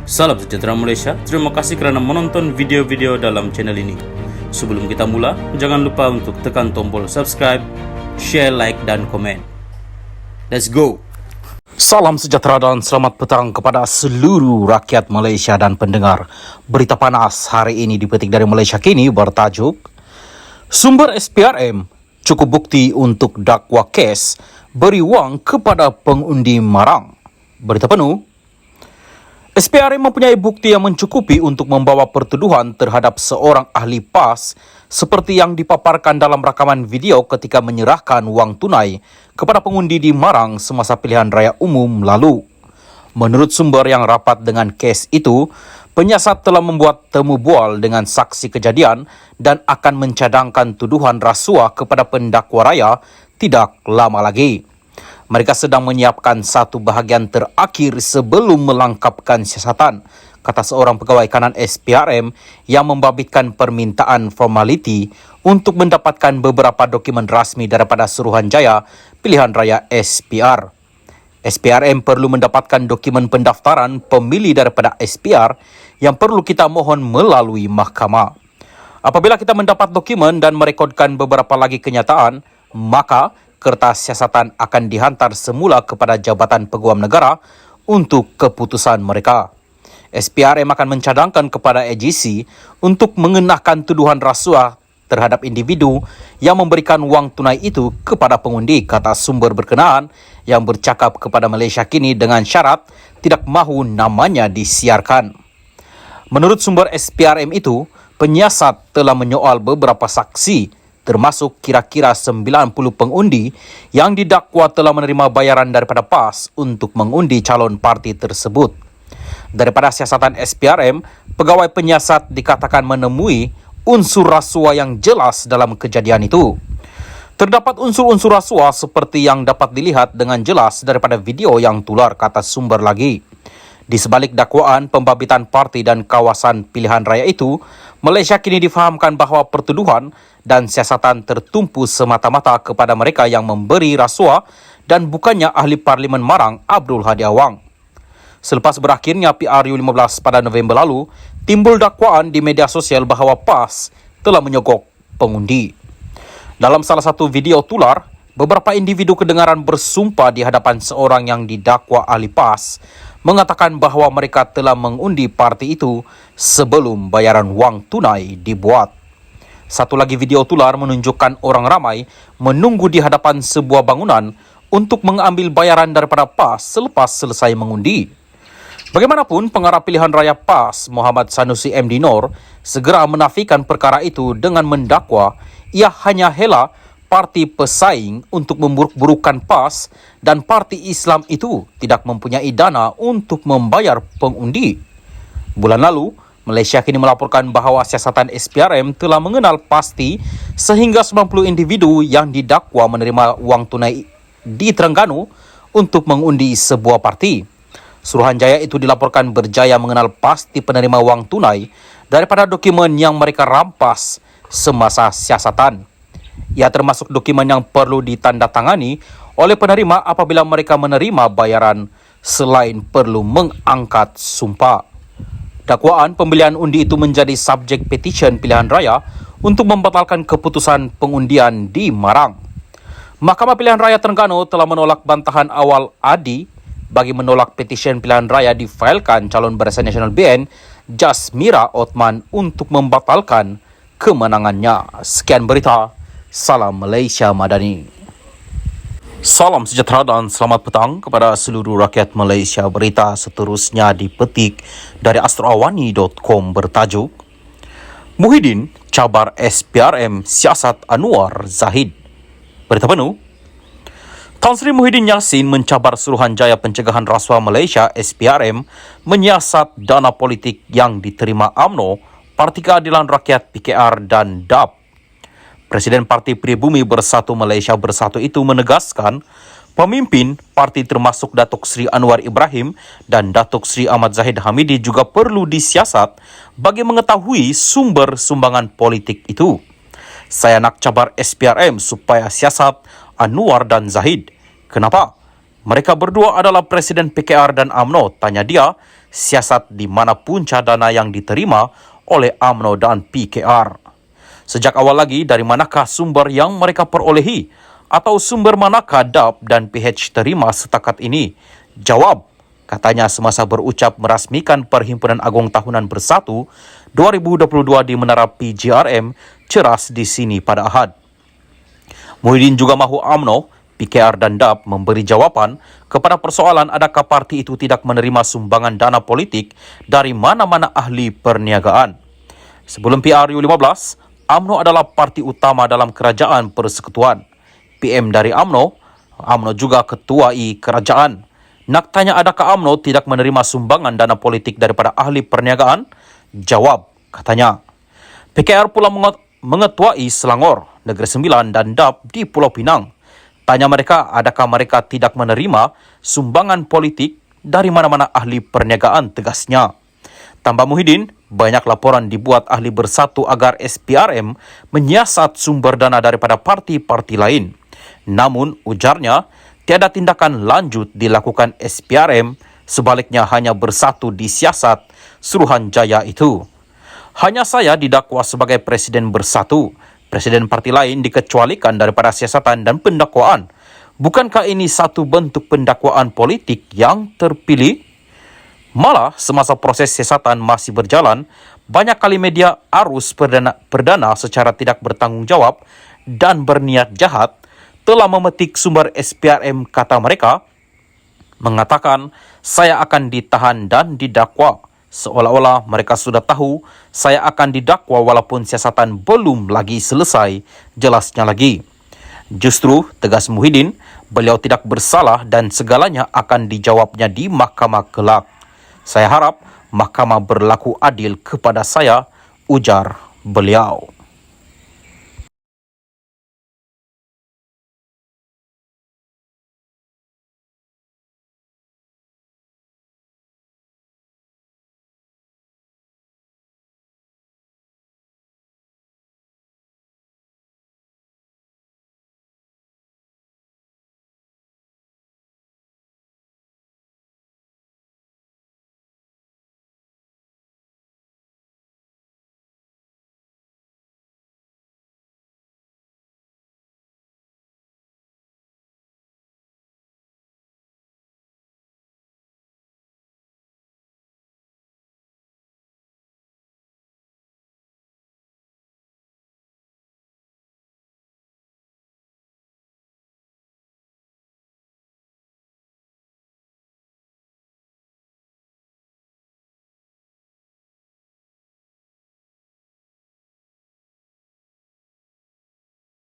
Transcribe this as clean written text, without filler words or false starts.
Salam sejahtera Malaysia, terima kasih kerana menonton video-video dalam channel ini. Sebelum kita mula, jangan lupa untuk tekan tombol subscribe, share, like dan komen. Let's go! Salam sejahtera dan selamat petang kepada seluruh rakyat Malaysia dan pendengar. Berita panas hari ini dipetik dari Malaysia Kini bertajuk Sumber SPRM, cukup bukti untuk dakwa kes, beri wang kepada pengundi Marang. Berita penuh, SPRM mempunyai bukti yang mencukupi untuk membawa pertuduhan terhadap seorang ahli PAS seperti yang dipaparkan dalam rakaman video ketika menyerahkan wang tunai kepada pengundi di Marang semasa pilihan raya umum lalu. Menurut sumber yang rapat dengan kes itu, penyiasat telah membuat temu bual dengan saksi kejadian dan akan mencadangkan tuduhan rasuah kepada pendakwa raya tidak lama lagi. Mereka sedang menyiapkan satu bahagian terakhir sebelum melengkapkan siasatan, kata seorang pegawai kanan SPRM yang membabitkan permintaan formaliti untuk mendapatkan beberapa dokumen rasmi daripada Suruhanjaya Pilihan Raya SPR. SPRM perlu mendapatkan dokumen pendaftaran pemilih daripada SPR yang perlu kita mohon melalui mahkamah. Apabila kita mendapat dokumen dan merekodkan beberapa lagi kenyataan, maka kertas siasatan akan dihantar semula kepada Jabatan Peguam Negara untuk keputusan mereka. SPRM akan mencadangkan kepada AGC untuk mengenakan tuduhan rasuah terhadap individu yang memberikan wang tunai itu kepada pengundi, kata sumber berkenaan yang bercakap kepada Malaysia Kini dengan syarat tidak mahu namanya disiarkan. Menurut sumber SPRM itu, penyiasat telah menyoal beberapa saksi termasuk kira-kira 90 pengundi yang didakwa telah menerima bayaran daripada PAS untuk mengundi calon parti tersebut. Daripada siasatan SPRM, pegawai penyiasat dikatakan menemui unsur rasuah yang jelas dalam kejadian itu. Terdapat unsur-unsur rasuah seperti yang dapat dilihat dengan jelas daripada video yang tular, kata sumber lagi. Di sebalik dakwaan pembabitan parti dan kawasan pilihan raya itu, Malaysia Kini difahamkan bahawa pertuduhan dan siasatan tertumpu semata-mata kepada mereka yang memberi rasuah dan bukannya ahli Parlimen Marang Abdul Hadi Awang. Selepas berakhirnya PRU15 pada November lalu, timbul dakwaan di media sosial bahawa PAS telah menyogok pengundi. Dalam salah satu video tular, beberapa individu kedengaran bersumpah di hadapan seorang yang didakwa ahli PAS mengatakan bahawa mereka telah mengundi parti itu sebelum bayaran wang tunai dibuat. Satu lagi video tular menunjukkan orang ramai menunggu di hadapan sebuah bangunan untuk mengambil bayaran daripada PAS selepas selesai mengundi. Bagaimanapun, pengarah pilihan raya PAS Muhammad Sanusi MD Noor segera menafikan perkara itu dengan mendakwa ia hanya hela parti pesaing untuk memburuk-burukkan PAS dan parti Islam itu tidak mempunyai dana untuk membayar pengundi. Bulan lalu, Malaysia Kini melaporkan bahawa siasatan SPRM telah mengenal pasti sehingga 90 individu yang didakwa menerima wang tunai di Terengganu untuk mengundi sebuah parti. Suruhanjaya itu dilaporkan berjaya mengenal pasti penerima wang tunai daripada dokumen yang mereka rampas semasa siasatan. Ia termasuk dokumen yang perlu ditandatangani oleh penerima apabila mereka menerima bayaran selain perlu mengangkat sumpah. Dakwaan pembelian undi itu menjadi subjek petisyen pilihan raya untuk membatalkan keputusan pengundian di Marang. Mahkamah Pilihan Raya Terengganu telah menolak bantahan awal ADI bagi menolak petisyen pilihan raya difailkan calon Barisan Nasional BN Jasmira Othman untuk membatalkan kemenangannya. Sekian berita. Salam Malaysia Madani. Salam sejahtera dan selamat petang kepada seluruh rakyat Malaysia. Berita seterusnya dipetik dari astroawani.com bertajuk Muhyiddin cabar SPRM siasat Anwar Zahid. Berita penuh, Tan Sri Muhyiddin Yassin mencabar Suruhanjaya Pencegahan Rasuah Malaysia SPRM menyiasat dana politik yang diterima UMNO, Parti Keadilan Rakyat PKR dan DAP. Presiden Parti Pribumi Bersatu Malaysia Bersatu itu menegaskan pemimpin parti termasuk Datuk Seri Anwar Ibrahim dan Datuk Seri Ahmad Zahid Hamidi juga perlu disiasat bagi mengetahui sumber sumbangan politik itu. Saya nak cabar SPRM supaya siasat Anwar dan Zahid. Kenapa? Mereka berdua adalah Presiden PKR dan UMNO, tanya dia siasat di mana punca dana yang diterima oleh UMNO dan PKR. Sejak awal lagi, dari manakah sumber yang mereka perolehi? Atau sumber manakah DAP dan PH terima setakat ini? Jawab, katanya semasa berucap merasmikan Perhimpunan Agung Tahunan Bersatu 2022 di Menara PGRM Ceras di sini pada Ahad. Muhyiddin juga mahu UMNO, PKR dan DAP memberi jawapan kepada persoalan adakah parti itu tidak menerima sumbangan dana politik dari mana-mana ahli perniagaan. Sebelum PRU 15, UMNO adalah parti utama dalam kerajaan persekutuan. PM dari UMNO juga ketua kerajaan. Nak tanya adakah UMNO tidak menerima sumbangan dana politik daripada ahli perniagaan? Jawab, katanya. PKR pula mengetuai Selangor, Negeri Sembilan dan DAP di Pulau Pinang. Tanya mereka adakah mereka tidak menerima sumbangan politik dari mana-mana ahli perniagaan, tegasnya. Tambah Muhyiddin, banyak laporan dibuat ahli bersatu agar SPRM menyiasat sumber dana daripada parti-parti lain. Namun, ujarnya, tiada tindakan lanjut dilakukan SPRM, sebaliknya hanya bersatu disiasat Suruhanjaya itu. Hanya saya didakwa sebagai presiden bersatu. Presiden parti lain dikecualikan daripada siasatan dan pendakwaan. Bukankah ini satu bentuk pendakwaan politik yang terpilih? Malah, semasa proses siasatan masih berjalan, banyak kali media arus perdana secara tidak bertanggung jawab dan berniat jahat telah memetik sumber SPRM, kata mereka, mengatakan saya akan ditahan dan didakwa. Seolah-olah mereka sudah tahu saya akan didakwa walaupun siasatan belum lagi selesai, jelasnya lagi. Justru, tegas Muhyiddin, beliau tidak bersalah dan segalanya akan dijawabnya di mahkamah kelak. Saya harap mahkamah berlaku adil kepada saya, ujar beliau.